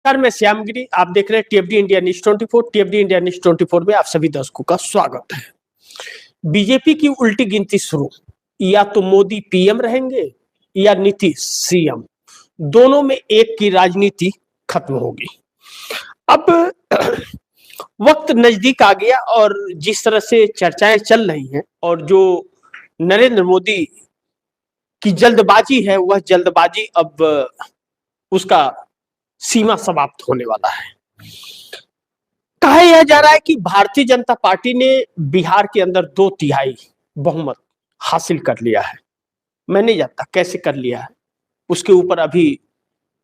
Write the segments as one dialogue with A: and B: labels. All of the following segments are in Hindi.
A: सर मैं श्यामगिरी, आप देख रहे हैं टीएफडी इंडिया न्यूज 24। टीएफडी इंडिया न्यूज 24 में आप सभी दर्शकों का स्वागत है। बीजेपी की उल्टी गिनती शुरू, या तो मोदी पीएम रहेंगे या नीतीश सीएम, दोनों में एक की राजनीति खत्म होगी। अब वक्त नजदीक आ गया और जिस तरह से चर्चाएं चल रही हैं और जो नरेंद्र मोदी की जल्दबाजी है, वह जल्दबाजी अब उसका सीमा समाप्त होने वाला है। कहा यह जा रहा है कि भारतीय जनता पार्टी ने बिहार के अंदर 2/3 बहुमत हासिल कर लिया है। मैं नहीं जानता कैसे कर लिया है, उसके ऊपर अभी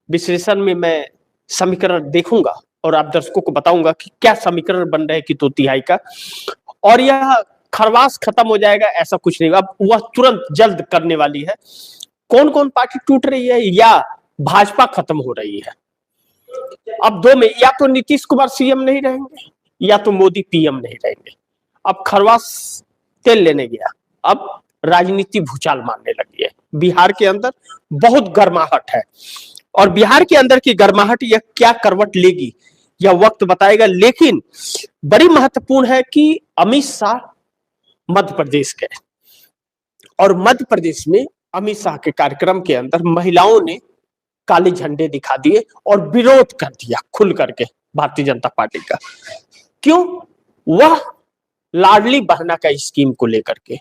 A: विश्लेषण में मैं समीकरण देखूंगा और आप दर्शकों को बताऊंगा कि क्या समीकरण बन रहे हैं कि 2/3 का, और यह खरवास खत्म हो जाएगा ऐसा कुछ नहीं। अब वह तुरंत जल्द करने वाली है। कौन कौन पार्टी टूट रही है या भाजपा खत्म हो रही है। अब दो में या तो नीतीश कुमार सीएम नहीं रहेंगे या तो मोदी पीएम नहीं रहेंगे। अब खरवास तेल लेने गया, अब राजनीति भूचाल मारने लगी है। बिहार के अंदर बहुत गर्माहट है और बिहार के अंदर की गर्माहट यह क्या करवट लेगी यह वक्त बताएगा। लेकिन बड़ी महत्वपूर्ण है कि अमित शाह मध्य प्रदेश गए और मध्य प्रदेश में अमित शाह के कार्यक्रम के अंदर महिलाओं ने काले झंडे दिखा दिए और विरोध कर दिया खुल करके भारतीय जनता पार्टी का। क्यों? वह लाडली बहना का स्कीम को लेकर के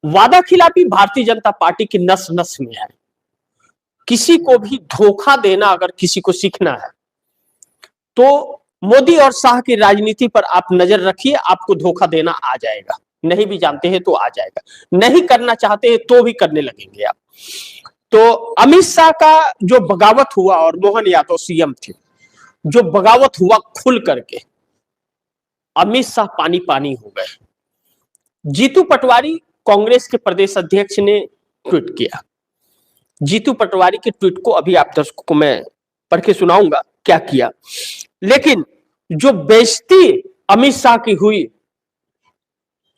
A: वादा खिलाफी भारतीय जनता पार्टी की नस नस में है। किसी को भी धोखा देना अगर किसी को सीखना है तो मोदी और शाह की राजनीति पर आप नजर रखिए, आपको धोखा देना आ जाएगा। नहीं भी जानते हैं तो आ जाएगा, नहीं करना चाहते हैं तो भी करने लगेंगे आप। तो अमित शाह का जो बगावत हुआ और मोहन यादव सीएम थे, जो बगावत हुआ खुल करके, अमित शाह पानी पानी हो गए। जीतू पटवारी कांग्रेस के प्रदेश अध्यक्ष ने ट्वीट किया। जीतू पटवारी के ट्वीट को अभी आप दर्शकों को मैं पढ़ के सुनाऊंगा क्या किया। लेकिन जो बेइज्जती अमित शाह की हुई,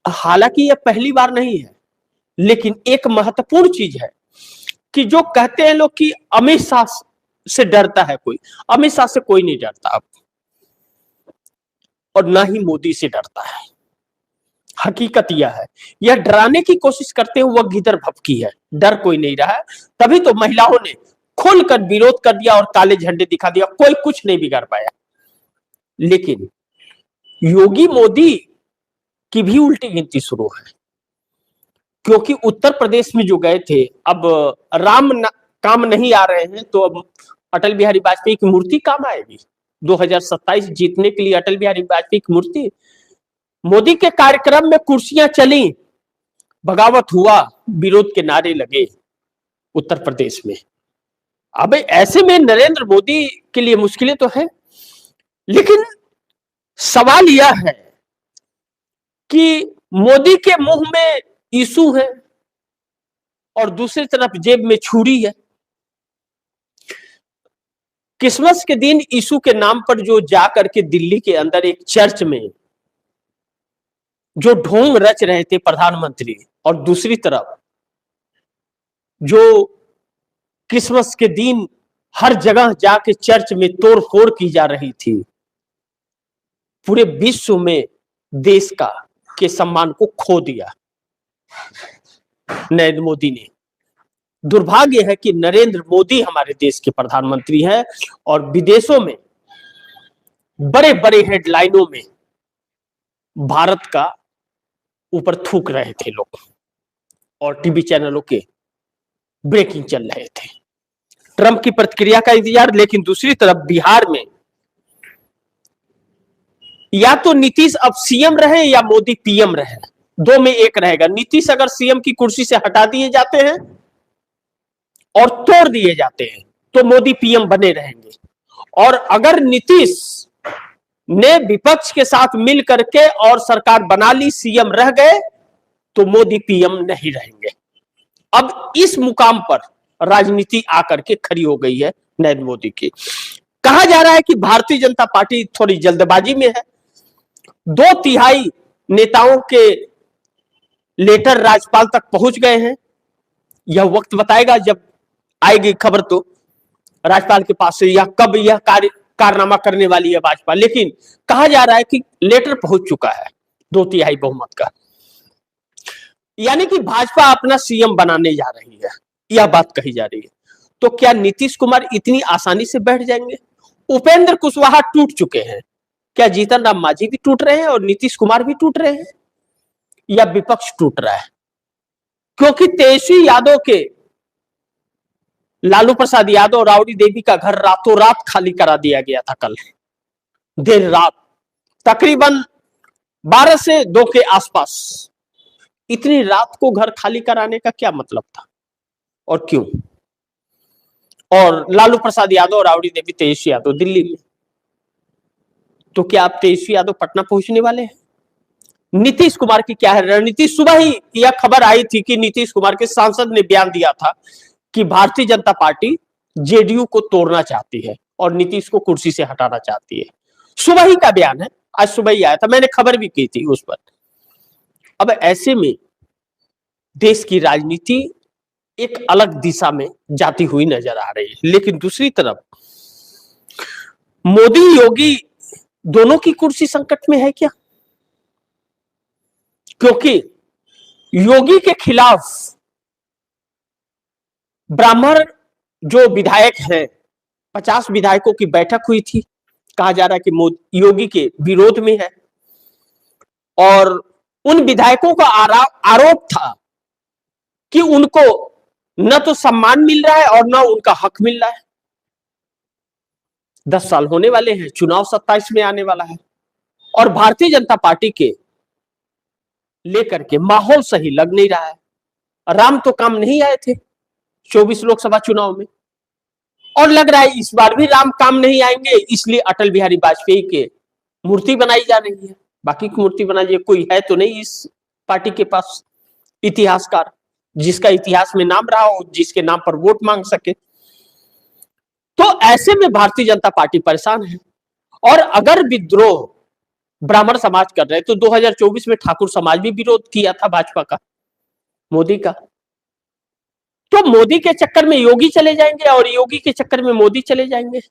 A: हालांकि यह पहली बार नहीं है, लेकिन एक महत्वपूर्ण चीज है कि जो कहते हैं लोग कि अमित शाह से डरता है कोई, अमित शाह से कोई नहीं डरता अब, और ना ही मोदी से डरता है। हकीकत यह है, यह डराने की कोशिश करते हैं वह गिदर भपकी है, डर कोई नहीं रहा है। तभी तो महिलाओं ने खुलकर विरोध कर दिया और काले झंडे दिखा दिया, कोई कुछ नहीं बिगाड़ पाया। लेकिन योगी मोदी की भी उल्टी गिनती शुरू है, क्योंकि उत्तर प्रदेश में जो गए थे, अब काम नहीं आ रहे हैं तो अब अटल बिहारी वाजपेयी की मूर्ति काम आएगी। 2027 जीतने के लिए अटल बिहारी वाजपेयी की मूर्ति, मोदी के कार्यक्रम में कुर्सियां चली, बगावत हुआ, विरोध के नारे लगे उत्तर प्रदेश में। अब ऐसे में नरेंद्र मोदी के लिए मुश्किलें तो है, लेकिन सवाल यह है कि मोदी के मुंह में इशू है और दूसरी तरफ जेब में छुरी है। क्रिसमस के दिन यीशु के नाम पर जो जाकर के दिल्ली के अंदर एक चर्च में जो ढोंग रच रहे थे प्रधानमंत्री, और दूसरी तरफ जो क्रिसमस के दिन हर जगह जाके चर्च में तोड़फोड़ की जा रही थी, पूरे विश्व में देश का के सम्मान को खो दिया नरेंद्र मोदी ने। दुर्भाग्य है कि नरेंद्र मोदी हमारे देश के प्रधानमंत्री हैं और विदेशों में बड़े बड़े हेडलाइनों में भारत का ऊपर थूक रहे थे लोग और टीवी चैनलों के ब्रेकिंग चल रहे थे। ट्रंप की प्रतिक्रिया का इंतजार। लेकिन दूसरी तरफ बिहार में या तो नीतीश अब सीएम रहे या मोदी पीएम रहे, दो में एक रहेगा। नीतीश अगर सीएम की कुर्सी से हटा दिए जाते हैं और तोड़ दिए जाते हैं तो मोदी पीएम बने रहेंगे, और अगर नीतीश ने विपक्ष के साथ मिल करके और सरकार बना ली, सीएम रह गए, तो मोदी पीएम नहीं रहेंगे। अब इस मुकाम पर राजनीति आकर के खड़ी हो गई है नरेंद्र मोदी की। कहा जा रहा है कि भारतीय जनता पार्टी थोड़ी जल्दबाजी में है। 2/3 नेताओं के लेटर राज्यपाल तक पहुंच गए हैं। यह वक्त बताएगा, जब आएगी खबर तो राज्यपाल के पास से, या कब यह कारनामा करने वाली है भाजपा। लेकिन कहा जा रहा है कि लेटर पहुंच चुका है 2/3 बहुमत का, यानी कि भाजपा अपना सीएम बनाने जा रही है, यह बात कही जा रही है। तो क्या नीतीश कुमार इतनी आसानी से बैठ जाएंगे? उपेंद्र कुशवाहा टूट चुके हैं, क्या जीतन राम मांझी भी टूट रहे हैं और नीतीश कुमार भी टूट रहे हैं, या विपक्ष टूट रहा है? क्योंकि तेजस्वी यादव के, लालू प्रसाद यादव, राबड़ी देवी का घर रातों रात खाली करा दिया गया था कल देर रात, तकरीबन 12 से 2 के आसपास। इतनी रात को घर खाली कराने का क्या मतलब था और क्यों? और लालू प्रसाद यादव, राबड़ी देवी, तेजस्वी यादव दिल्ली में। तो क्या आप तेजस्वी यादव पटना पहुंचने वाले हैं? नीतीश कुमार की क्या है रणनीति? सुबह ही यह खबर आई थी कि नीतीश कुमार के सांसद ने बयान दिया था कि भारतीय जनता पार्टी जेडीयू को तोड़ना चाहती है और नीतीश को कुर्सी से हटाना चाहती है। सुबह ही का बयान है, आज सुबह ही आया था, मैंने खबर भी की थी उस पर। अब ऐसे में देश की राजनीति एक अलग दिशा में जाती हुई नजर आ रही है। लेकिन दूसरी तरफ मोदी योगी दोनों की कुर्सी संकट में है क्या? क्योंकि योगी के खिलाफ ब्राह्मण जो विधायक हैं, 50 विधायकों की बैठक हुई थी, कहा जा रहा है कि योगी के विरोध में है। और उन विधायकों का आरोप था कि उनको न तो सम्मान मिल रहा है और न उनका हक मिल रहा है। 10 साल होने वाले हैं, चुनाव 27 में आने वाला है, और भारतीय जनता पार्टी के लेकर के माहौल सही लग नहीं रहा है। राम तो काम नहीं आए थे 24 लोकसभा चुनाव में, और लग रहा है इस बार भी राम काम नहीं आएंगे, इसलिए अटल बिहारी वाजपेयी के मूर्ति बनाई जा रही है। बाकी की मूर्ति बनाई कोई है तो नहीं इस पार्टी के पास इतिहासकार, जिसका इतिहास में नाम रहा हो, जिसके नाम पर वोट मांग सके। तो ऐसे में भारतीय जनता पार्टी परेशान है। और अगर विद्रोह ब्राह्मण समाज कर रहे, तो 2024 में ठाकुर समाज भी विरोध किया था भाजपा का, मोदी का। तो मोदी के चक्कर में योगी चले जाएंगे और योगी के चक्कर में मोदी चले जाएंगे।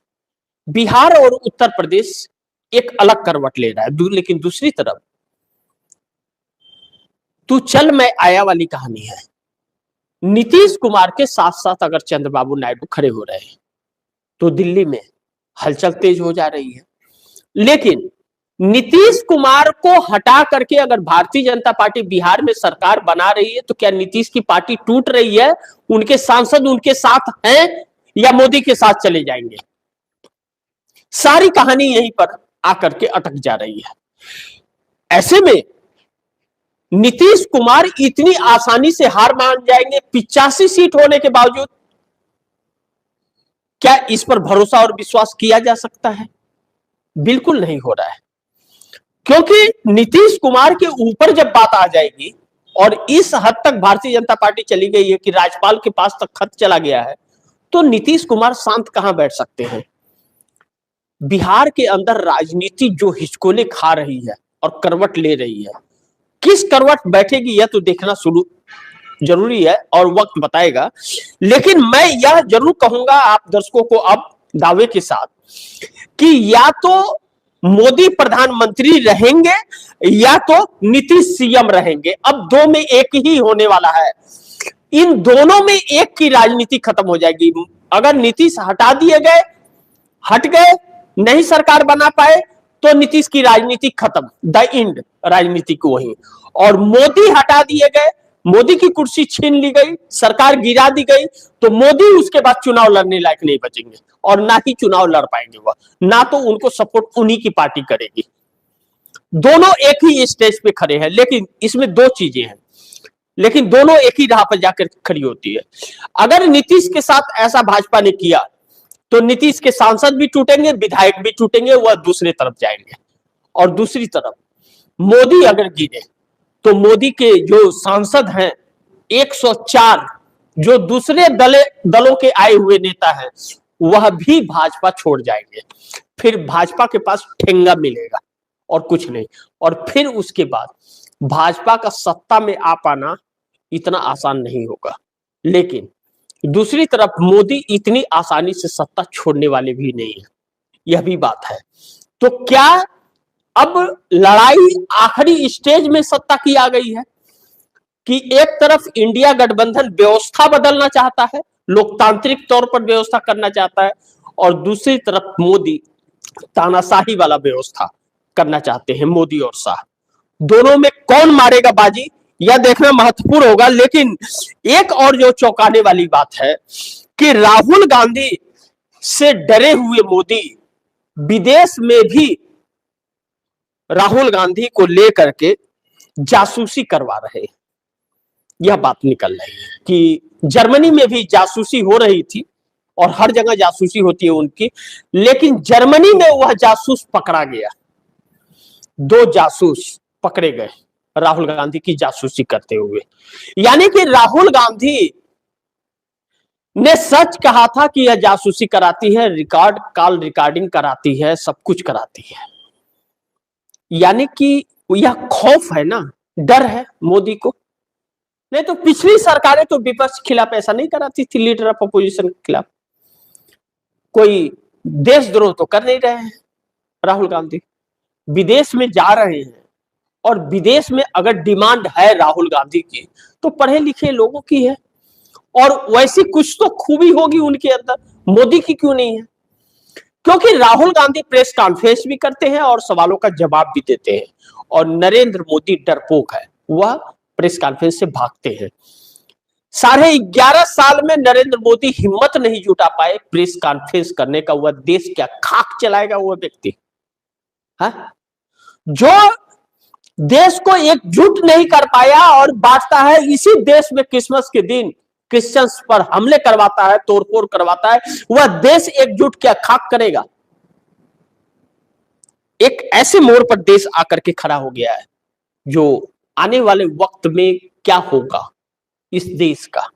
A: बिहार और उत्तर प्रदेश एक अलग करवट ले रहा है। लेकिन दूसरी तरफ तू चल मैं आया वाली कहानी है। नीतीश कुमार के साथ साथ अगर चंद्रबाबू नायडू खड़े हो रहे हैं तो दिल्ली में हलचल तेज हो जा रही है। लेकिन नीतीश कुमार को हटा करके अगर भारतीय जनता पार्टी बिहार में सरकार बना रही है, तो क्या नीतीश की पार्टी टूट रही है? उनके सांसद उनके साथ हैं या मोदी के साथ चले जाएंगे? सारी कहानी यहीं पर आकर के अटक जा रही है। ऐसे में नीतीश कुमार इतनी आसानी से हार मान जाएंगे 85 सीट होने के बावजूद? क्या इस पर भरोसा और विश्वास किया जा सकता है? बिल्कुल नहीं हो रहा है। क्योंकि नीतीश कुमार के ऊपर जब बात आ जाएगी और इस हद तक भारतीय जनता पार्टी चली गई है कि राज्यपाल के पास तक खत चला गया है, तो नीतीश कुमार शांत कहां बैठ सकते हैं? बिहार के अंदर राजनीति जो हिचकोले खा रही है और करवट ले रही है, किस करवट बैठेगी यह तो देखना जरूरी है और वक्त बताएगा। लेकिन मैं यह जरूर कहूंगा आप दर्शकों को अब दावे के साथ कि या तो मोदी प्रधानमंत्री रहेंगे या तो नीतीश सीएम रहेंगे। अब दो में एक ही होने वाला है। इन दोनों में एक की राजनीति खत्म हो जाएगी। अगर नीतीश हटा दिए गए, हट गए, नहीं सरकार बना पाए, तो नीतीश की राजनीति खत्म, द एंड राजनीति को वही। और मोदी हटा दिए गए, मोदी की कुर्सी छीन ली गई, सरकार गिरा दी गई, तो मोदी उसके बाद चुनाव लड़ने लायक नहीं बचेंगे और ना ही चुनाव लड़ पाएंगे वह, ना तो उनको सपोर्ट उन्हीं की पार्टी करेगी। दोनों एक ही स्टेज पे खड़े हैं, लेकिन इसमें दो चीजें हैं, लेकिन दोनों एक ही राह पर जाकर खड़ी होती है। अगर नीतीश के साथ ऐसा भाजपा ने किया तो नीतीश के सांसद भी टूटेंगे, विधायक भी टूटेंगे, वह दूसरे तरफ जाएंगे। और दूसरी तरफ मोदी अगर गिरे तो मोदी के जो सांसद हैं 104 जो दूसरे दलों के आए हुए नेता हैं, वह भी भाजपा छोड़ जाएंगे। फिर भाजपा के पास ठेंगा मिलेगा और कुछ नहीं। और फिर उसके बाद भाजपा का सत्ता में आ पाना इतना आसान नहीं होगा। लेकिन दूसरी तरफ मोदी इतनी आसानी से सत्ता छोड़ने वाले भी नहीं है, यह भी बात है। तो क्या अब लड़ाई आखिरी स्टेज में सत्ता की आ गई है कि एक तरफ इंडिया गठबंधन व्यवस्था बदलना चाहता है, लोकतांत्रिक तौर पर व्यवस्था करना चाहता है, और दूसरी तरफ मोदी तानाशाही वाला व्यवस्था करना चाहते हैं। मोदी और शाह दोनों में कौन मारेगा बाजी, यह देखना महत्वपूर्ण होगा। लेकिन एक और जो चौंकाने वाली बात है कि राहुल गांधी से डरे हुए मोदी विदेश में भी राहुल गांधी को लेकर के जासूसी करवा रहे हैं। यह बात निकल रही है कि जर्मनी में भी जासूसी हो रही थी और हर जगह जासूसी होती है उनकी, लेकिन जर्मनी में वह जासूस पकड़ा गया। 2 जासूस पकड़े गए राहुल गांधी की जासूसी करते हुए। यानी कि राहुल गांधी ने सच कहा था कि यह जासूसी कराती है, कॉल रिकॉर्डिंग कराती है, सब कुछ कराती है। यानी कि यह खौफ है ना, डर है मोदी को। नहीं तो पिछली सरकारें तो विपक्ष के खिलाफ ऐसा नहीं कराती थी, लीडर ऑफ अपोजिशन के खिलाफ। कोई देशद्रोह तो कर नहीं रहे हैं राहुल गांधी, विदेश में जा रहे हैं, और विदेश में अगर डिमांड है राहुल गांधी की तो पढ़े लिखे लोगों की है, और वैसी कुछ तो खूबी होगी उनके अंदर, मोदी की क्यों नहीं है? क्योंकि राहुल गांधी प्रेस कॉन्फ्रेंस भी करते हैं और सवालों का जवाब भी देते हैं, और नरेंद्र मोदी डरपोक है, वह प्रेस कॉन्फ्रेंस से भागते हैं। 11.5 साल में नरेंद्र मोदी हिम्मत नहीं जुटा पाए प्रेस कॉन्फ्रेंस करने का। वह देश क्या खाक चलाएगा वह व्यक्ति? हाँ, जो देश को एकजुट नहीं कर पाया और बांटता है, इसी देश में क्रिसमस के दिन क्रिश्चियंस पर हमले करवाता है, तोड़फोड़ करवाता है, वह देश एकजुट क्या खाक करेगा? एक ऐसे मोड़ पर देश आकर के खड़ा हो गया है जो आने वाले वक्त में क्या होगा इस देश का,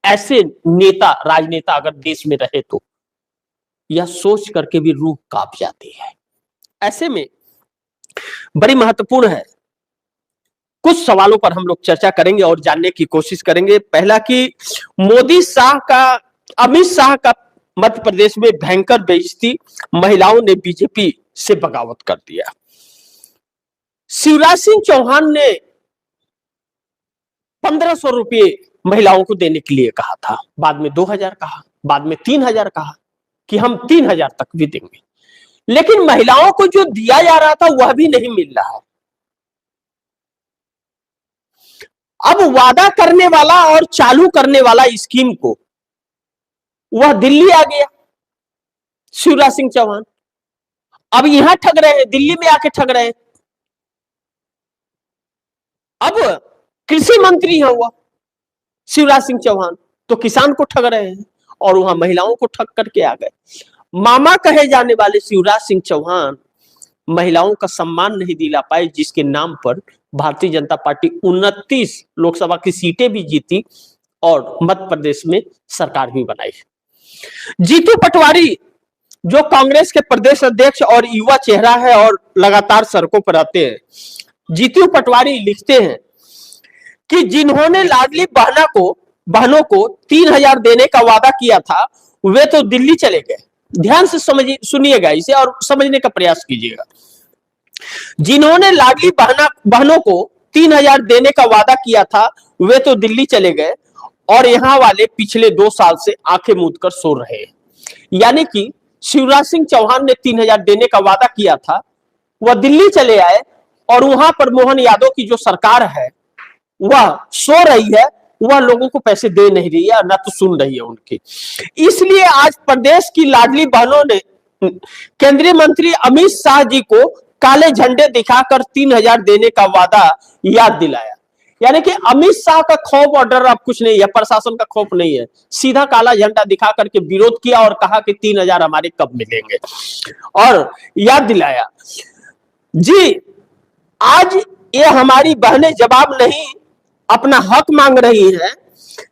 A: ऐसे नेता राजनेता अगर देश में रहे तो यह सोच करके भी रूह कांप जाती है। ऐसे में बड़ी महत्वपूर्ण है, कुछ सवालों पर हम लोग चर्चा करेंगे और जानने की कोशिश करेंगे। पहला कि अमित शाह का मध्य प्रदेश में भयंकर बेइज्जती, महिलाओं ने बीजेपी से बगावत कर दिया। शिवराज सिंह चौहान ने 1500 रुपये महिलाओं को देने के लिए कहा था, बाद में 2000 कहा, बाद में 3000 कहा कि हम 3000 तक भी देंगे, लेकिन महिलाओं को जो दिया जा रहा था वह भी नहीं मिल रहा है। अब वादा करने वाला और चालू करने वाला स्कीम को वह दिल्ली आ गया शिवराज सिंह चौहान, अब यहां ठग रहे हैं, दिल्ली में आके ठग रहे हैं। अब कृषि मंत्री है वह शिवराज सिंह चौहान, तो किसान को ठग रहे हैं और वहां महिलाओं को ठग करके आ गए। मामा कहे जाने वाले शिवराज सिंह चौहान महिलाओं का सम्मान नहीं दिला पाए, जिसके नाम पर भारतीय जनता पार्टी 29 लोकसभा की सीटें भी जीती और मध्य प्रदेश में सरकार भी बनाई। जीतू पटवारी जो कांग्रेस के प्रदेश अध्यक्ष और युवा चेहरा है और लगातार सड़कों पर आते हैं, जीतू पटवारी लिखते हैं कि जिन्होंने लाडली बहनों को 3000 देने का वादा किया था वे तो दिल्ली चले गए। ध्यान से सुनिएगा इसे और समझने का प्रयास कीजिएगा। जिन्होंने लाडली बहनों को 3000 देने का वादा किया था वे तो दिल्ली चले गए, और यहां वाले पिछले 2 साल से आंखें मूंद कर सो रहे हैं। यानी कि शिवराज सिंह चौहान ने 3000 देने का वादा किया था, वह दिल्ली चले आए, और वहां पर मोहन यादव की जो सरकार है वह सो रही है, वह लोगों को पैसे दे नहीं रही है, ना तो सुन रही है उनकी। इसलिए आज प्रदेश की लाडली बहनों ने केंद्रीय मंत्री अमित शाह जी को काले झंडे दिखाकर 3000 देने का वादा याद दिलाया। यानी कि अमित शाह का खौफ और डर अब कुछ नहीं है, प्रशासन का खौफ नहीं है, सीधा काला झंडा दिखा करके विरोध किया और कहा कि 3000 हमारे कब मिलेंगे, और याद दिलाया। जी, आज ये हमारी बहनें जवाब नहीं अपना हक मांग रही हैं,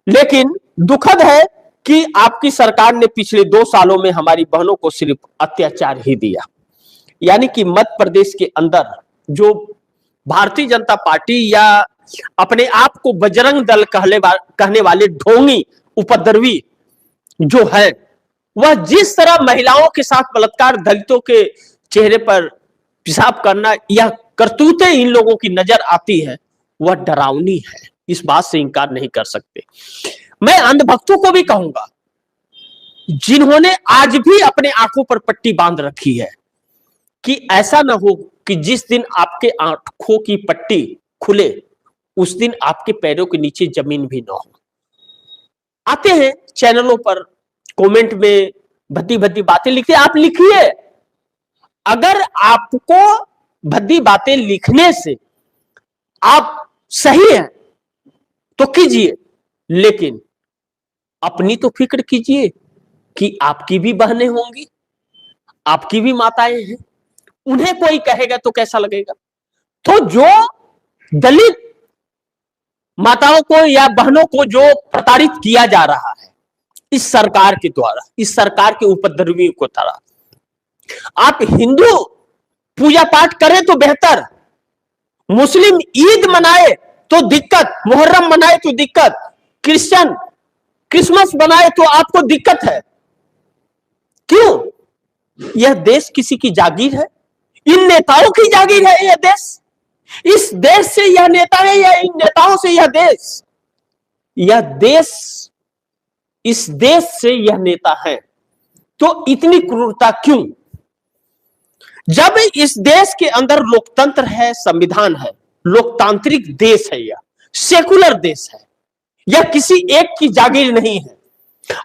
A: लेकिन दुखद है कि आपकी सरकार ने पिछले 2 सालों में हमारी बहनों को सिर्फ अत्याचार ही दिया। यानी कि मध्य प्रदेश के अंदर जो भारतीय जनता पार्टी या अपने आप को बजरंग दल कहने वाले ढोंगी उपद्रवी जो है वह जिस तरह महिलाओं के साथ बलात्कार, दलितों के चेहरे पर पेशाब करना, यह करतूतें इन लोगों की नजर आती है, वह डरावनी है। इस बात से इंकार नहीं कर सकते। मैं अंधभक्तों को भी कहूंगा जिन्होंने आज भी अपने आंखों पर पट्टी बांध रखी है कि ऐसा ना हो कि जिस दिन आपके आंखों की पट्टी खुले उस दिन आपके पैरों के नीचे जमीन भी ना हो। आते हैं चैनलों पर, कमेंट में भद्दी भद्दी बातें लिखते, आप लिखिए। अगर आपको भद्दी बातें लिखने से आप सही हैं तो कीजिए, लेकिन अपनी तो फिक्र कीजिए कि आपकी भी बहनें होंगी, आपकी भी माताएं हैं, उन्हें कोई कहेगा तो कैसा लगेगा। तो जो दलित माताओं को या बहनों को जो प्रताड़ित किया जा रहा है इस सरकार के द्वारा, इस सरकार के उपद्रवियों को तरह, आप हिंदू पूजा पाठ करें तो बेहतर, मुस्लिम ईद मनाए तो दिक्कत, मुहर्रम मनाए तो दिक्कत, क्रिश्चियन क्रिसमस मनाए तो आपको दिक्कत है। क्यों? यह देश किसी की जागीर है, इन नेताओं की जागीर है यह देश। इस देश से यह नेता है या इन नेताओं से यह देश? यह देश, इस देश से यह नेता है। तो इतनी क्रूरता क्यों? जब इस देश के अंदर लोकतंत्र है, संविधान है, लोकतांत्रिक देश है, यह सेकुलर देश है, यह किसी एक की जागीर नहीं है।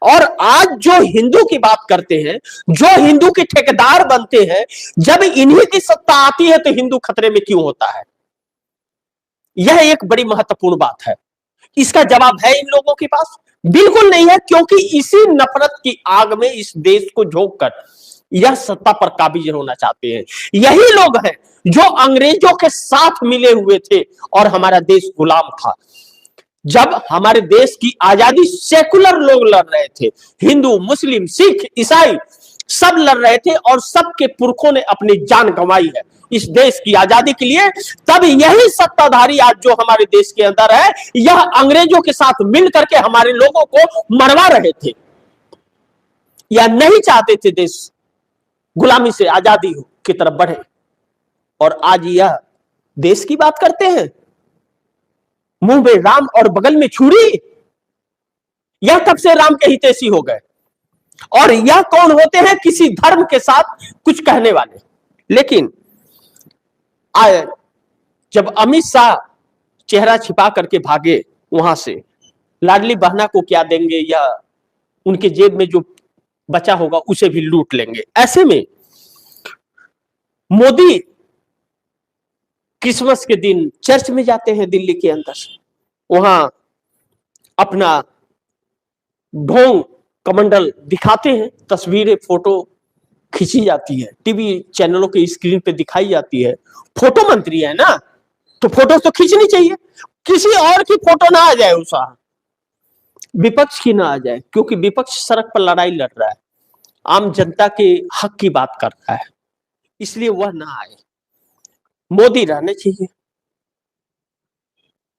A: और आज जो हिंदू की बात करते हैं, जो हिंदू के ठेकेदार बनते हैं, जब इन्हीं की सत्ता आती है तो हिंदू खतरे में क्यों होता है? यह एक बड़ी महत्वपूर्ण बात है। इसका जवाब है इन लोगों के पास? बिल्कुल नहीं है, क्योंकि इसी नफरत की आग में इस देश को झोंककर यह सत्ता पर काबिज होना चाहते हैं। यही लोग हैं जो अंग्रेजों के साथ मिले हुए थे और हमारा देश गुलाम था। जब हमारे देश की आजादी सेकुलर लोग लड़ रहे थे, हिंदू, मुस्लिम, सिख, ईसाई सब लड़ रहे थे और सबके पुरखों ने अपनी जान गंवाई है इस देश की आजादी के लिए। तब यही सत्ताधारी आज जो हमारे देश के अंदर है, यह अंग्रेजों के साथ मिलकर के हमारे लोगों को मरवा रहे थे। यह नहीं चाहते थे देश गुलामी से आजादी की तरफ बढ़े, और आज यह देश की बात करते हैं। मुंह में राम और बगल में छुरी, यह कब से राम के हितैषी हो गए? और यह कौन होते हैं? किसी धर्म के साथ कुछ कहने वाले। लेकिन जब अमित शाह चेहरा छिपा करके भागे वहां से, लाडली बहना को क्या देंगे या उनके जेब में जो बचा होगा उसे भी लूट लेंगे। ऐसे में मोदी क्रिसमस के दिन चर्च में जाते हैं दिल्ली के अंदर, वहां अपना ढोंग कमंडल दिखाते हैं, तस्वीरें फोटो खींची जाती है, टीवी चैनलों के स्क्रीन पे दिखाई जाती है। फोटो मंत्री है ना, तो फोटो तो खींचनी चाहिए, किसी और की फोटो ना आ जाए, उसा विपक्ष की ना आ जाए, क्योंकि विपक्ष सड़क पर लड़ाई लड़ रहा है, आम जनता के हक की बात कर रहा है, इसलिए वह ना आए। मोदी रहने चाहिए।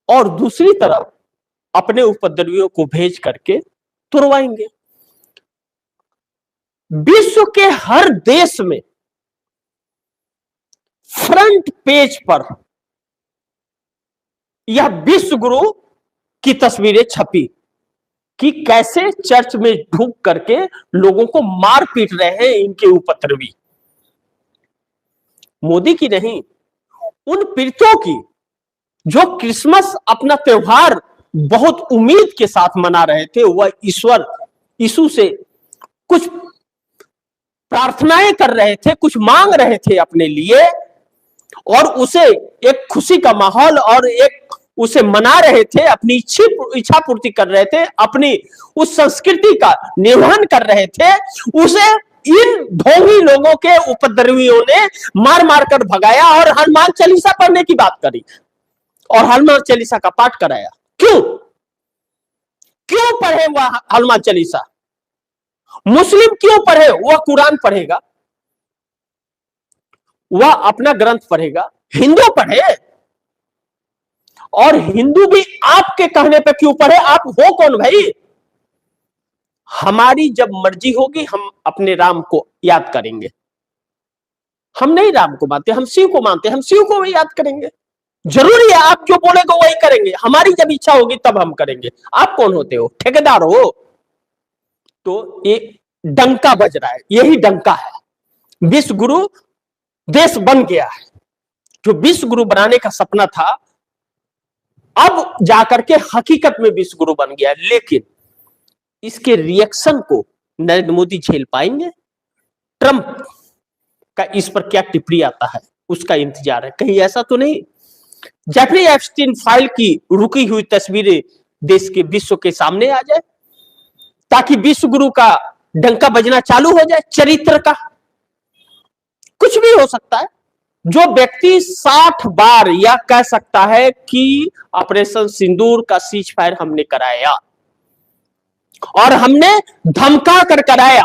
A: और दूसरी तरफ अपने उपद्रवियों को भेज करके तुड़वाएंगे। विश्व के हर देश में फ्रंट पेज पर यह विश्व गुरु की तस्वीरें छपी कि कैसे चर्च में ढूंढ करके लोगों को मार पीट रहे हैं इनके उपद्रवी। मोदी की नहीं, उन पीड़ितों की जो क्रिसमस अपना त्योहार बहुत उम्मीद के साथ मना रहे थे, वह ईश्वर यीशु से कुछ प्रार्थनाएं कर रहे थे, कुछ मांग रहे थे अपने लिए, और उसे एक खुशी का माहौल और एक उसे मना रहे थे, अपनी इच्छा पूर्ति कर रहे थे, अपनी उस संस्कृति का निर्वहन कर रहे थे, उसे इन ढोंगी लोगों के उपद्रवियों ने मार मार कर भगाया और हनुमान चालीसा पढ़ने की बात करी और हनुमान चालीसा का पाठ कराया। क्यों क्यों पढ़े वह हनुमान चालीसा? मुस्लिम क्यों पढ़े? वह कुरान पढ़ेगा, वह अपना ग्रंथ पढ़ेगा। हिंदू पढ़े, और हिंदू भी आपके कहने पे क्यों पढ़े? आप हो कौन भाई? हमारी जब मर्जी होगी हम अपने राम को याद करेंगे। हम नहीं राम को मानते, हम शिव को मानते, हम शिव को भी याद करेंगे। जरूरी है आप जो बोलेगा वही करेंगे, हमारी जब इच्छा होगी तब हम करेंगे। आप कौन होते हो, ठेकेदार हो? तो ये डंका बज रहा है, यही डंका है। विश्व गुरु देश बन गया है, जो विश्व गुरु बनाने का सपना था अब जाकर के हकीकत में विश्व गुरु बन गया। लेकिन इसके रिएक्शन को नरेंद्र मोदी झेल पाएंगे? ट्रंप का इस पर क्या टिप्पणी आता है उसका इंतजार है। कहीं ऐसा तो नहीं जेफरी एप्स्टीन फाइल की रुकी हुई तस्वीरें देश के विश्व के सामने आ जाए, ताकि विश्व गुरु का डंका बजना चालू हो जाए, चरित्र का। कुछ भी हो सकता है। जो व्यक्ति 60 बार यह कह सकता है कि ऑपरेशन सिंदूर का सीज फायर हमने कराया और हमने धमका कर कराया,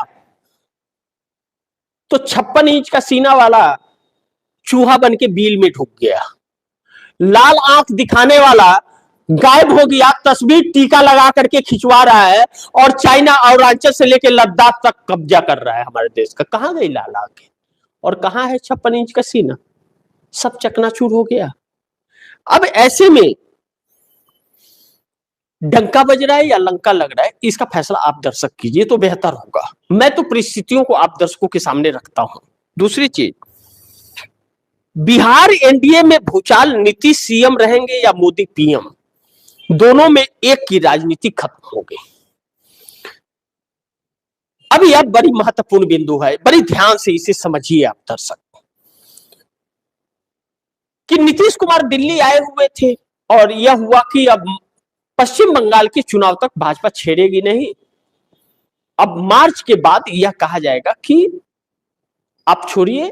A: तो 56 इंच का सीना वाला चूहा बन के बिल में ढुक गया। लाल आंख दिखाने वाला गायब हो गया, तस्वीर टीका लगा करके खिंचवा रहा है और चाइना और अरुणाचल से लेकर लद्दाख तक कब्जा कर रहा है हमारे देश का। कहां गई लाल आंखें और कहां है 56 इंच का सीना? सब चकनाचूर हो गया। अब ऐसे में डंका बज रहा है या लंका लग रहा है, इसका फैसला आप दर्शक कीजिए तो बेहतर होगा। मैं तो परिस्थितियों को आप दर्शकों के सामने रखता हूं। दूसरी चीज, बिहार एनडीए में भूचाल, नीतीश सीएम रहेंगे या मोदी पीएम? दोनों में एक की राजनीति खत्म हो गई। अब यह बड़ी महत्वपूर्ण बिंदु है, बड़ी ध्यान से इसे समझिए आप दर्शक, कि नीतीश कुमार दिल्ली आए हुए थे और यह हुआ कि अब पश्चिम बंगाल के चुनाव तक भाजपा छेड़ेगी नहीं। अब मार्च के बाद यह कहा जाएगा कि आप छोड़िए,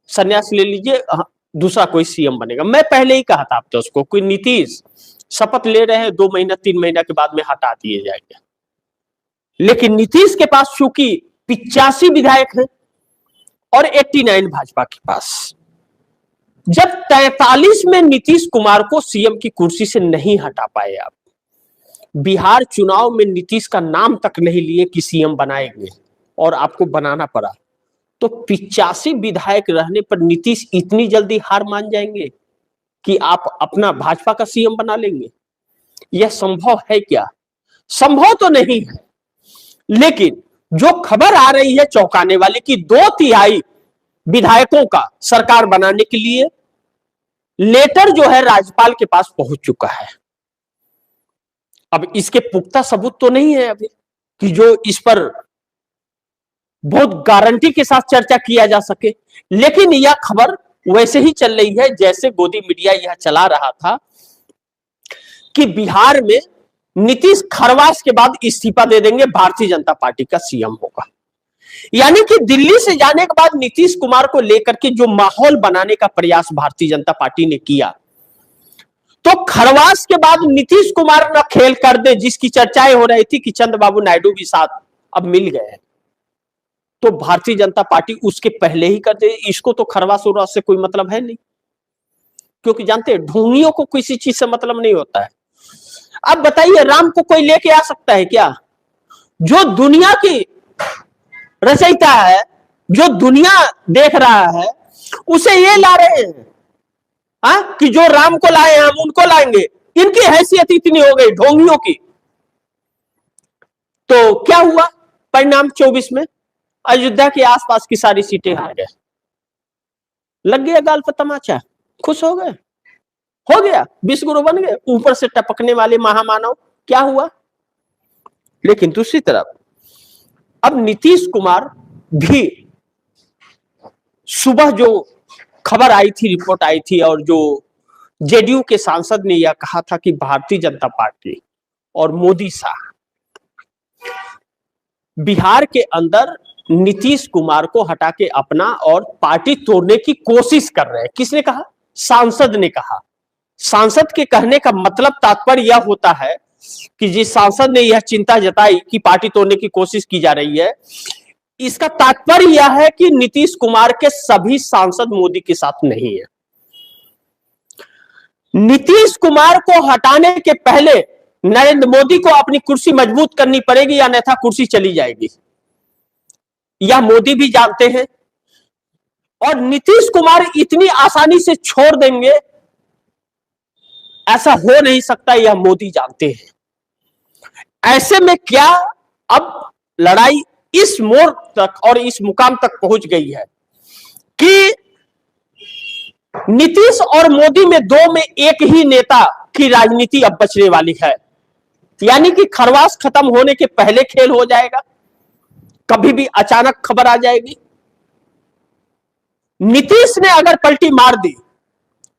A: संन्यास ले लीजिए, दूसरा कोई सीएम बनेगा। मैं पहले ही कहा था आप तो उसको, कोई नीतीश शपथ ले रहे हैं, 2 महीना 3 महीना के बाद में हटा दिए जाएंगे। लेकिन नीतीश के पास चूंकि 85 विधायक हैं और 89 भाजपा के पास, जब 43 में नीतीश कुमार को सीएम की कुर्सी से नहीं हटा पाए आप, बिहार चुनाव में नीतीश का नाम तक नहीं लिए कि सीएम बनाएंगे और आपको बनाना पड़ा, तो 85 विधायक रहने पर नीतीश इतनी जल्दी हार मान जाएंगे कि आप अपना भाजपा का सीएम बना लेंगे? यह संभव है क्या? संभव तो नहीं है। लेकिन जो खबर आ रही है चौंकाने वाली कि 2/3 विधायकों का सरकार बनाने के लिए लेटर जो है राज्यपाल के पास पहुंच चुका है। अब इसके पुख्ता सबूत तो नहीं है अभी कि जो इस पर बहुत गारंटी के साथ चर्चा किया जा सके, लेकिन यह खबर वैसे ही चल रही है जैसे गोदी मीडिया यह चला रहा था कि बिहार में नीतीश खरवास के बाद इस्तीफा दे देंगे, भारतीय जनता पार्टी का सीएम होगा। यानी कि दिल्ली से जाने के बाद नीतीश कुमार को लेकर के जो माहौल बनाने का प्रयास भारतीय जनता पार्टी ने किया, तो खरवास के बाद नीतीश कुमार न खेल कर दे, जिसकी चर्चाएं हो रही थी कि चंद्रबाबू नायडू भी साथ अब मिल गए हैं, तो भारतीय जनता पार्टी उसके पहले ही कर दे। इसको तो खरवास उरवास से कोई मतलब है नहीं, क्योंकि जानते हैं ढोंगियों को किसी चीज से मतलब नहीं होता है। अब बताइए, राम को कोई लेके आ सकता है क्या? जो दुनिया की रचयिता है, जो दुनिया देख रहा है, उसे ये ला रहे हैं कि जो राम को लाए हम उनको लाएंगे। इनकी हैसियत इतनी हो गई ढोंगियों की। तो क्या हुआ परिणाम? 24 में अयोध्या के आसपास की सारी सीटें हार गए। लग गया गाल पर तमाचा, खुश हो गए, हो गया, विश्व गुरु बन गए, ऊपर से टपकने वाले महामानव। क्या हुआ? लेकिन दूसरी तरफ अब नीतीश कुमार भी, सुबह जो खबर आई थी, रिपोर्ट आई थी, और जो जेडीयू के सांसद ने यह कहा था कि भारतीय जनता पार्टी और मोदी शाह बिहार के अंदर नीतीश कुमार को हटा के अपना और पार्टी तोड़ने की कोशिश कर रहे हैं। किसने कहा? सांसद ने कहा। सांसद के कहने का मतलब, तात्पर्य यह होता है कि जिस सांसद ने यह चिंता जताई कि पार्टी तोड़ने की कोशिश की जा रही है, इसका तात्पर्य यह है कि नीतीश कुमार के सभी सांसद मोदी के साथ नहीं है। नीतीश कुमार को हटाने के पहले नरेंद्र मोदी को अपनी कुर्सी मजबूत करनी पड़ेगी, अन्यथा कुर्सी चली जाएगी। यह मोदी भी जानते हैं और नीतीश कुमार इतनी आसानी से छोड़ देंगे ऐसा हो नहीं सकता, यह मोदी जानते हैं। ऐसे में क्या अब लड़ाई इस मोड़ तक और इस मुकाम तक पहुंच गई है कि नीतीश और मोदी में दो में एक ही नेता की राजनीति अब बचने वाली है। यानी कि खरवास खत्म होने के पहले खेल हो जाएगा, कभी भी अचानक खबर आ जाएगी। नीतीश ने अगर पलटी मार दी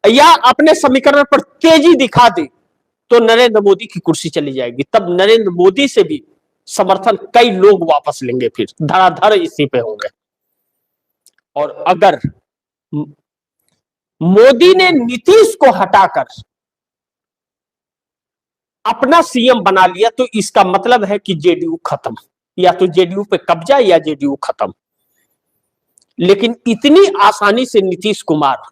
A: या अपने समीकरण पर तेजी दिखा दी तो नरेंद्र मोदी की कुर्सी चली जाएगी। तब नरेंद्र मोदी से भी समर्थन कई लोग वापस लेंगे, फिर धड़ाधड़ इसी पे होंगे। और अगर मोदी ने नीतीश को हटाकर अपना सीएम बना लिया तो इसका मतलब है कि जेडीयू खत्म, या तो जेडीयू पे कब्जा या जेडीयू खत्म। लेकिन इतनी आसानी से नीतीश कुमार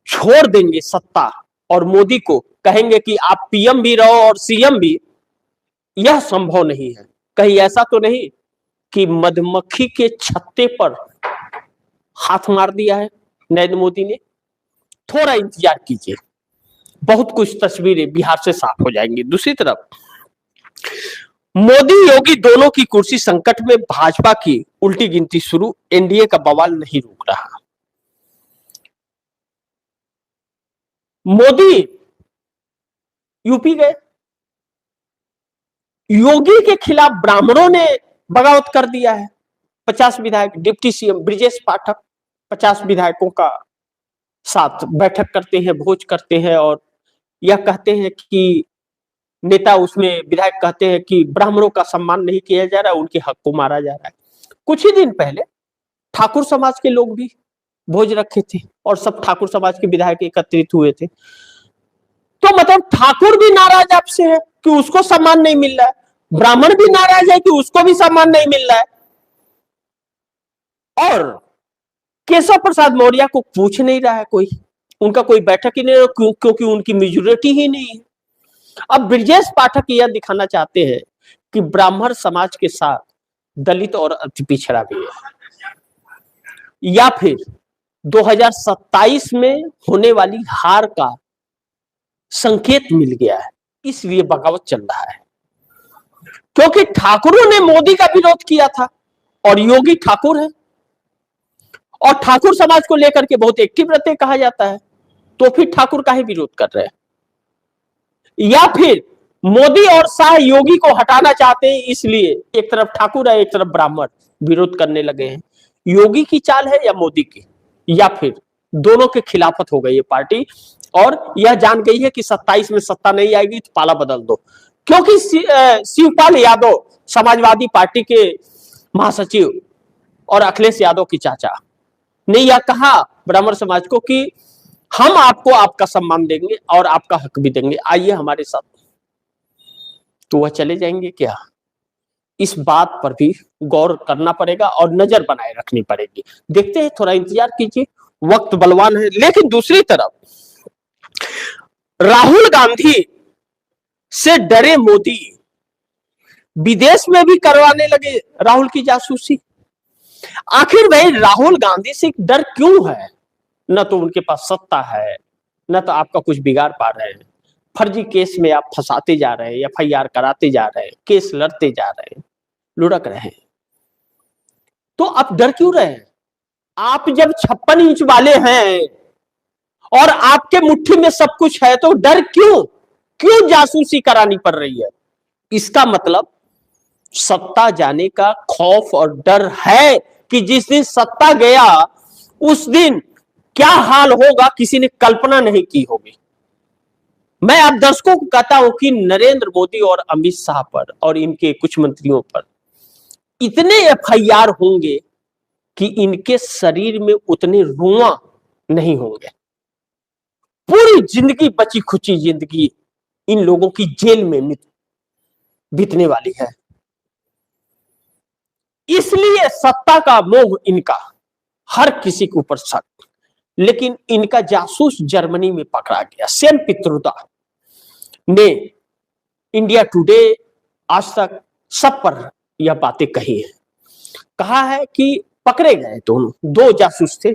A: छोड़ देंगे सत्ता और मोदी को कहेंगे कि आप पीएम भी रहो और सीएम भी, यह संभव नहीं है। कहीं ऐसा तो नहीं कि मधुमक्खी के छत्ते पर हाथ मार दिया है नरेंद्र मोदी ने। थोड़ा इंतजार कीजिए, बहुत कुछ तस्वीरें बिहार से साफ हो जाएंगी। दूसरी तरफ मोदी योगी दोनों की कुर्सी संकट में, भाजपा की उल्टी गिनती शुरू, एनडीए का बवाल नहीं रुक रहा। मोदी यूपी गए, योगी के खिलाफ ब्राह्मणों ने बगावत कर दिया है। 50 विधायक, डिप्टी सीएम ब्रिजेश पाठक 50 विधायकों का साथ बैठक करते हैं, भोज करते हैं और यह कहते हैं कि नेता उसमें विधायक कहते हैं कि ब्राह्मणों का सम्मान नहीं किया जा रहा, उनके हक को मारा जा रहा है। कुछ ही दिन पहले ठाकुर समाज के लोग भी भोज रखे थे और सब ठाकुर समाज के विधायक एकत्रित हुए थे। तो मतलब ठाकुर भी नाराज आपसे है कि उसको सम्मान नहीं मिल रहा है, ब्राह्मण भी नाराज है कि उसको भी सम्मान नहीं मिल रहा है, और केशव प्रसाद मौर्य को पूछ नहीं रहा है कोई, उनका कोई बैठक ही नहीं, क्योंकि उनकी मेजोरिटी ही नहीं है। अब ब्रिजेश पाठक यह दिखाना चाहते हैं कि ब्राह्मण समाज के साथ दलित और अति पिछड़ा भी है, या फिर 2027 में होने वाली हार का संकेत मिल गया है, इसलिए बगावत चल रहा है। क्योंकि ठाकुरों ने मोदी का विरोध किया था और योगी ठाकुर है और ठाकुर समाज को लेकर के बहुत एक्टिव रहते कहा जाता है, तो फिर ठाकुर का ही विरोध कर रहे हैं। या फिर मोदी और शाह योगी को हटाना चाहते हैं, इसलिए एक तरफ ठाकुर है एक तरफ ब्राह्मण विरोध करने लगे हैं। योगी की चाल है या मोदी की, या फिर दोनों के खिलाफत हो गई है पार्टी और यह जान गई है कि 27 में सत्ता नहीं आएगी तो पाला बदल दो। क्योंकि शिवपाल यादव समाजवादी पार्टी के महासचिव और अखिलेश यादव की चाचा ने यह कहा ब्राह्मण समाज को कि हम आपको आपका सम्मान देंगे और आपका हक भी देंगे, आइए हमारे साथ। तो वह चले जाएंगे क्या? इस बात पर भी गौर करना पड़ेगा और नजर बनाए रखनी पड़ेगी। देखते हैं, थोड़ा इंतजार कीजिए, वक्त बलवान है। लेकिन दूसरी तरफ राहुल गांधी से डरे मोदी विदेश में भी करवाने लगे राहुल की जासूसी। आखिर भाई राहुल गांधी से डर क्यों है? न तो उनके पास सत्ता है, न तो आपका कुछ बिगाड़ पा रहे हैं। फर्जी केस में आप फंसाते जा रहे हैं, एफआईआर कराते जा रहे हैं, केस लड़ते जा रहे हैं, लुढ़क रहे हैं, तो आप डर क्यों रहे हैं? आप जब 56 इंच वाले हैं और आपके मुट्ठी में सब कुछ है तो डर क्यों जासूसी करानी पड़ रही है? इसका मतलब सत्ता जाने का खौफ और डर है कि जिस दिन सत्ता गया उस दिन क्या हाल होगा किसी ने कल्पना नहीं की होगी। मैं आप दर्शकों को कहता हूं कि नरेंद्र मोदी और अमित शाह पर और इनके कुछ मंत्रियों पर इतने एफआईआर होंगे कि इनके शरीर में उतने रुआं नहीं होंगे। पूरी जिंदगी, बची खुची जिंदगी इन लोगों की जेल में बीतने वाली है। इसलिए सत्ता का मोह इनका, हर किसी के ऊपर शक। लेकिन इनका जासूस जर्मनी में पकड़ा गया। सेम पित्रोदा ने इंडिया टुडे, आज तक, सब पर यह बातें कही है। कहा है कि पकड़े गए दोनों, दो जासूस थे,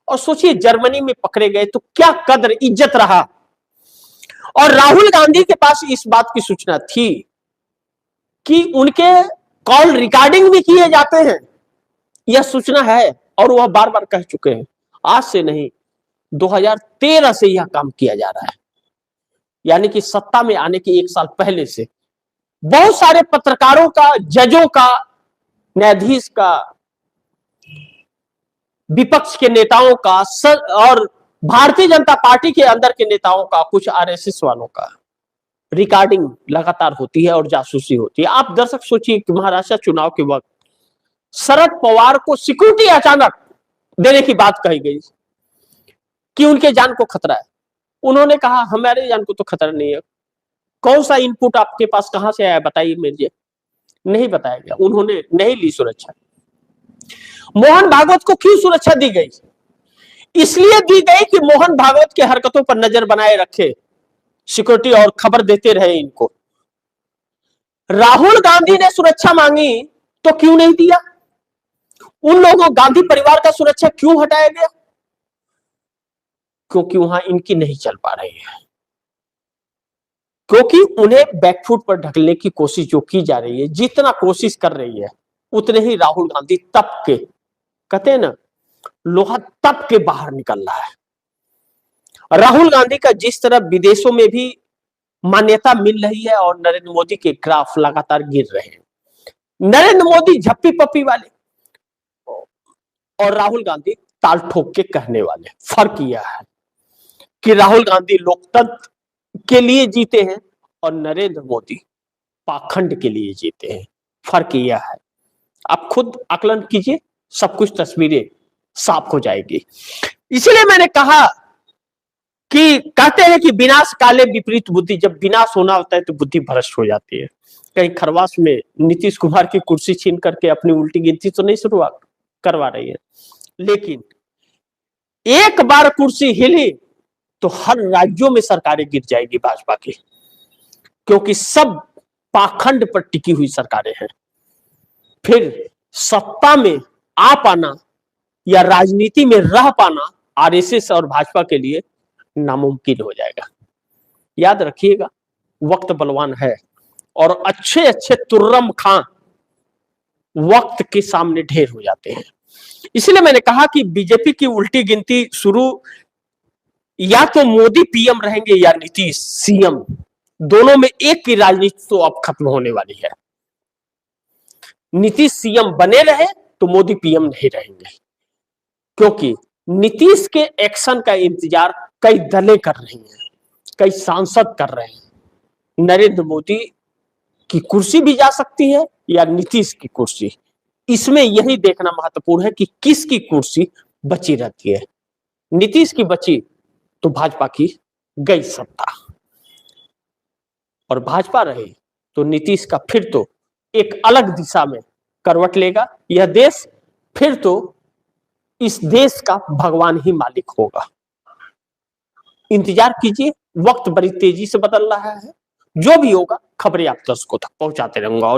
A: और सोचिए जर्मनी में पकड़े गए तो क्या कदर इज्जत रहा। और राहुल गांधी के पास इस बात की सूचना थी कि उनके कॉल रिकॉर्डिंग भी किए जाते हैं, यह सूचना है, और वह बार बार कह चुके हैं। आज से नहीं, 2013 से यह काम किया जा रहा है, यानी कि सत्ता में आने के 1 साल पहले से बहुत सारे पत्रकारों का, जजों का, न्यायाधीश का, विपक्ष के नेताओं का और भारतीय जनता पार्टी के अंदर के नेताओं का, कुछ आरएसएस वालों का रिकॉर्डिंग लगातार होती है और जासूसी होती है। आप दर्शक सोचिए कि महाराष्ट्र चुनाव के वक्त शरद पवार को सिक्योरिटी अचानक देने की बात कही गई कि उनके जान को खतरा है। उन्होंने कहा हमारे जान को तो खतरा नहीं है। कौन सा इनपुट आपके पास कहां से आया बताइए मुझे। नहीं बताया गया, उन्होंने नहीं ली सुरक्षा। मोहन भागवत को क्यों सुरक्षा दी गई? इसलिए दी गई कि मोहन भागवत के हरकतों पर नजर बनाए रखे सिक्योरिटी और खबर देते रहे इनको। राहुल गांधी ने सुरक्षा मांगी तो क्यों नहीं दिया? उन लोगों, गांधी परिवार का सुरक्षा क्यों हटाया गया? क्योंकि वहां इनकी नहीं चल पा रही है, क्योंकि उन्हें बैकफुट पर ढकलने की कोशिश जो की जा रही है, जितना कोशिश कर रही है उतने ही राहुल गांधी तप के, कहते हैं ना, लोहा तप के बाहर निकल रहा है। राहुल गांधी का जिस तरह विदेशों में भी मान्यता मिल रही है और नरेंद्र मोदी के ग्राफ लगातार गिर रहे हैं। नरेंद्र मोदी झप्पी पप्पी वाले और राहुल गांधी ताल ठोक के कहने वाले। फर्क यह है कि राहुल गांधी लोकतंत्र के लिए जीते हैं और नरेंद्र मोदी पाखंड के लिए जीते हैं। फर्क यह है, आप खुद आकलन कीजिए, सब कुछ तस्वीरें साफ हो जाएगी। इसलिए मैंने कहा कि कहते हैं कि विनाश काले विपरीत बुद्धि, जब विनाश होना होता है तो बुद्धि भ्रष्ट हो जाती है। कहीं खरवास में नीतीश कुमार की कुर्सी छीन करके अपनी उल्टी गिनती तो नहीं शुरुआत करवा रही है, लेकिन एक बार कुर्सी हिली तो हर राज्यों में सरकारें गिर जाएगी भाजपा की, क्योंकि सब पाखंड पर टिकी हुई सरकारें हैं। फिर सत्ता में आ पाना या राजनीति में रह पाना आरएसएस और भाजपा के लिए नामुमकिन हो जाएगा। याद रखिएगा, वक्त बलवान है और अच्छे अच्छे तुर्रम खां वक्त के सामने ढेर हो जाते हैं। इसलिए मैंने कहा कि बीजेपी की उल्टी गिनती शुरू, या तो मोदी पीएम रहेंगे या नीतीश सीएम, दोनों में एक की राजनीति तो अब खत्म होने वाली है। नीतीश सीएम बने रहे तो मोदी पीएम नहीं रहेंगे, क्योंकि नीतीश के एक्शन का इंतजार कई दलें कर रही हैं, कई सांसद कर रहे हैं। नरेंद्र मोदी की कुर्सी भी जा सकती है या नीतीश की कुर्सी, इसमें यही देखना महत्वपूर्ण है कि किसकी कुर्सी बची रहती है। नीतीश की बची तो भाजपा की गई सत्ता, और भाजपा रहे तो नीतीश का फिर तो एक अलग दिशा में करवट लेगा। यह देश फिर तो इस देश का भगवान ही मालिक होगा। इंतजार कीजिए, वक्त बड़ी तेजी से बदल रहा है। जो भी होगा खबरें आप दर्शकों तक पहुंचाते रहूंगा। और